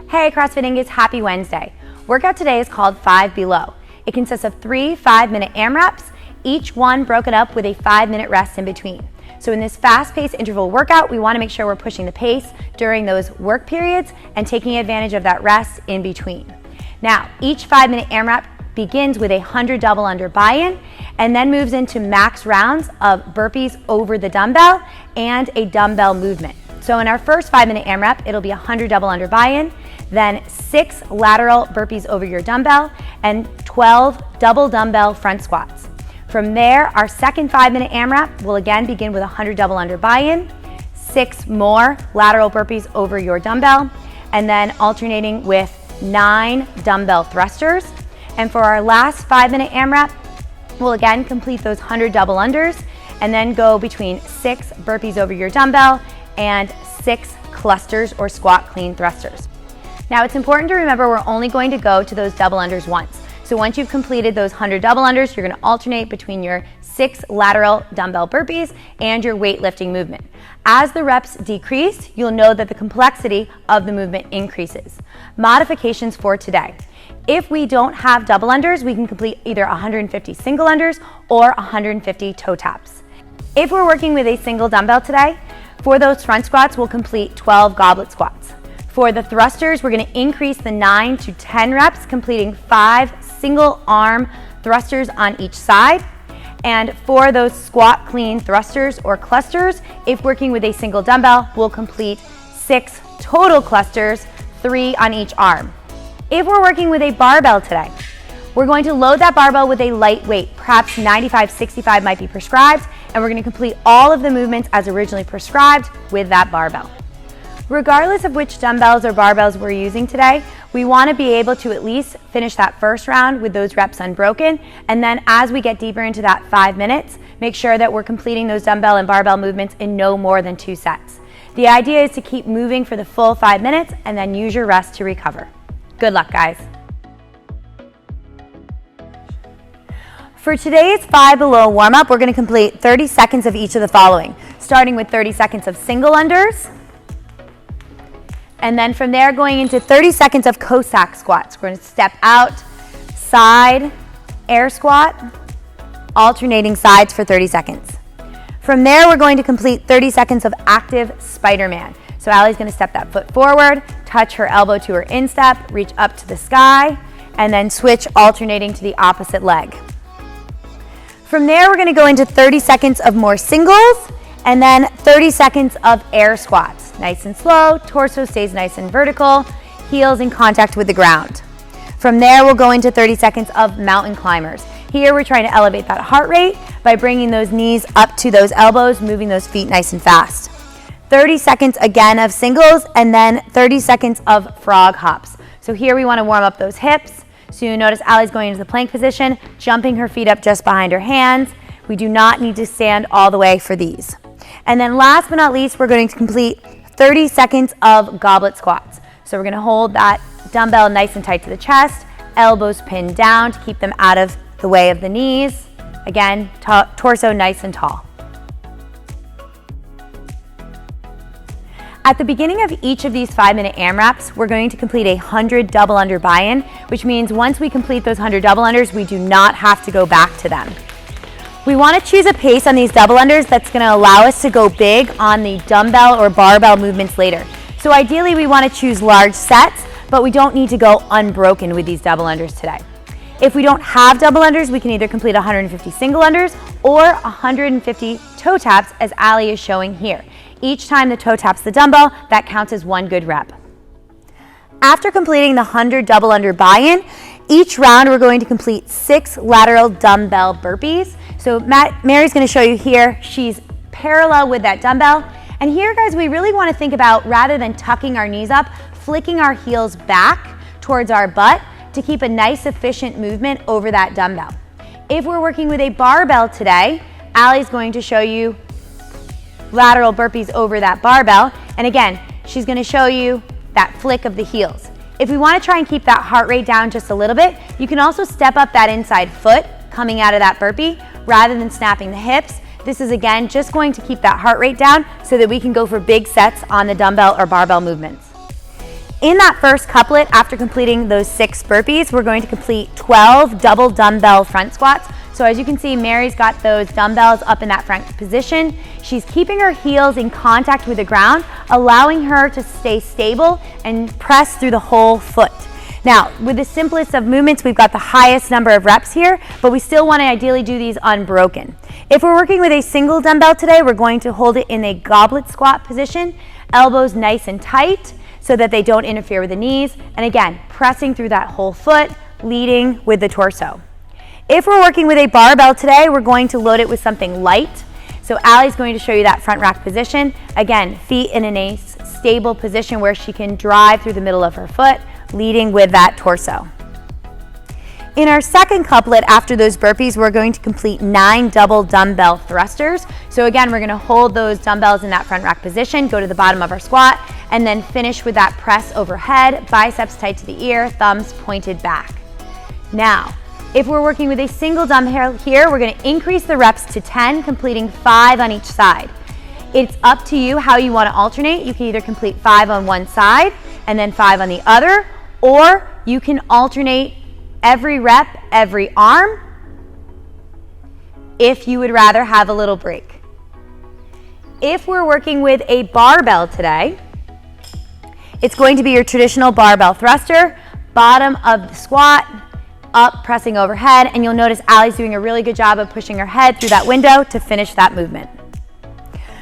Hey CrossFit Inguz, happy Wednesday. Workout today is called 5 Below. It consists of 3 5-minute AMRAPs, each one broken up with a 5-minute rest in between. So in this fast-paced interval workout, we want to make sure we're pushing the pace during those work periods and taking advantage of that rest in between. Now, each 5-minute AMRAP begins with a 100 double under buy-in and then moves into max rounds of burpees over the dumbbell and a dumbbell movement. So in our first 5-minute AMRAP, it'll be 100 double under buy-in, then 6 lateral burpees over your dumbbell, and 12 double dumbbell front squats. From there, our second 5-minute AMRAP will again begin with 100 double under buy-in, 6 more lateral burpees over your dumbbell, and then alternating with 9 dumbbell thrusters. And for our last 5-minute AMRAP, we'll again complete those 100 double unders and then go between 6 burpees over your dumbbell and 6 clusters or squat clean thrusters. Now it's important to remember we're only going to go to those double unders once. So once you've completed those 100 double unders, you're going to alternate between your 6 lateral dumbbell burpees and your weightlifting movement. As the reps decrease, you'll know that the complexity of the movement increases. Modifications for today. If we don't have double unders, we can complete either 150 single unders or 150 toe taps. If we're working with a single dumbbell today, for those front squats, we'll complete 12 goblet squats. For the thrusters, we're going to increase the 9 to 10 reps, completing 5 single arm thrusters on each side. And for those squat clean thrusters or clusters, if working with a single dumbbell, we'll complete 6 total clusters, 3 on each arm. If we're working with a barbell today, we're going to load that barbell with a light weight, perhaps 95-65 might be prescribed, and we're going to complete all of the movements as originally prescribed with that barbell. Regardless of which dumbbells or barbells we're using today, we want to be able to at least finish that first round with those reps unbroken, and then as we get deeper into that 5 minutes, make sure that we're completing those dumbbell and barbell movements in no more than 2 sets. The idea is to keep moving for the full 5 minutes and then use your rest to recover. Good luck, guys. For today's 5 Below warm-up, we're going to complete 30 seconds of each of the following, starting with 30 seconds of single unders, and then from there going into 30 seconds of Cossack squats. We're going to step out, side, air squat, alternating sides for 30 seconds. From there, we're going to complete 30 seconds of active Spider-Man. So Allie's going to step that foot forward, touch her elbow to her instep, reach up to the sky, and then switch alternating to the opposite leg. From there, we're going to go into 30 seconds of more singles, and then 30 seconds of air squats. Nice and slow, torso stays nice and vertical, heels in contact with the ground. From there, we'll go into 30 seconds of mountain climbers. Here, we're trying to elevate that heart rate by bringing those knees up to those elbows, moving those feet nice and fast. 30 seconds again of singles, and then 30 seconds of frog hops. So here we want to warm up those hips. So you notice Allie's going into the plank position, jumping her feet up just behind her hands. We do not need to stand all the way for these. And then last but not least, we're going to complete 30 seconds of goblet squats. So we're going to hold that dumbbell nice and tight to the chest, elbows pinned down to keep them out of the way of the knees. Again, torso nice and tall. At the beginning of each of these 5-minute AMRAPs, we're going to complete a 100 double under buy-in, which means once we complete those 100 double unders, we do not have to go back to them. We want to choose a pace on these double unders that's going to allow us to go big on the dumbbell or barbell movements later. So ideally, we want to choose large sets, but we don't need to go unbroken with these double unders today. If we don't have double unders, we can either complete 150 single unders or 150 toe taps, as Allie is showing here. Each time the toe taps the dumbbell, that counts as 1 good rep. After completing the 100 double under buy-in, each round we're going to complete 6 lateral dumbbell burpees. So Mary's going to show you here. She's parallel with that dumbbell. And here, guys, we really want to think about, rather than tucking our knees up, flicking our heels back towards our butt to keep a nice, efficient movement over that dumbbell. If we're working with a barbell today, Allie's going to show you lateral burpees over that barbell. And again, she's going to show you that flick of the heels. If we want to try and keep that heart rate down just a little bit, you can also step up that inside foot coming out of that burpee rather than snapping the hips. This is again just going to keep that heart rate down so that we can go for big sets on the dumbbell or barbell movements. In that first couplet, after completing those 6 burpees, we're going to complete 12 double dumbbell front squats. So as you can see, Mary's got those dumbbells up in that front position. She's keeping her heels in contact with the ground, allowing her to stay stable and press through the whole foot. Now, with the simplest of movements, we've got the highest number of reps here, but we still want to ideally do these unbroken. If we're working with a single dumbbell today, we're going to hold it in a goblet squat position, elbows nice and tight so that they don't interfere with the knees, and again, pressing through that whole foot, leading with the torso. If we're working with a barbell today, we're going to load it with something light. So Allie's going to show you that front rack position. Again, feet in a nice, stable position where she can drive through the middle of her foot, leading with that torso. In our second couplet, after those burpees, we're going to complete 9 double dumbbell thrusters. So again, we're going to hold those dumbbells in that front rack position, go to the bottom of our squat, and then finish with that press overhead, biceps tight to the ear, thumbs pointed back. Now, if we're working with a single dumbbell here, we're going to increase the reps to 10, completing 5 on each side. It's up to you how you want to alternate. You can either complete 5 on one side and then 5 on the other, or you can alternate every rep, every arm, if you would rather have a little break. If we're working with a barbell today, it's going to be your traditional barbell thruster, bottom of the squat, up, pressing overhead, and you'll notice Allie's doing a really good job of pushing her head through that window to finish that movement.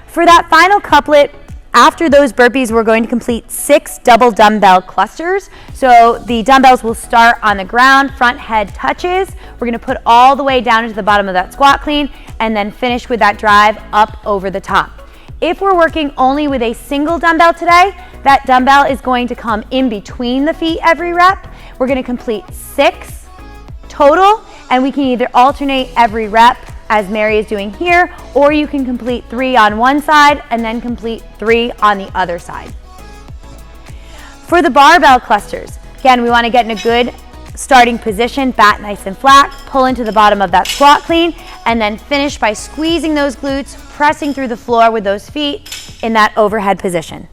For that final couplet, after those burpees, we're going to complete 6 double dumbbell clusters. So the dumbbells will start on the ground, front head touches. We're gonna put all the way down into the bottom of that squat clean and then finish with that drive up over the top. If we're working only with a single dumbbell today, that dumbbell is going to come in between the feet every rep. We're gonna complete 6 total, and we can either alternate every rep as Mary is doing here, or you can complete 3 on one side and then complete 3 on the other side. For the barbell clusters, again, we want to get in a good starting position, bat nice and flat, pull into the bottom of that squat clean, and then finish by squeezing those glutes, pressing through the floor with those feet in that overhead position.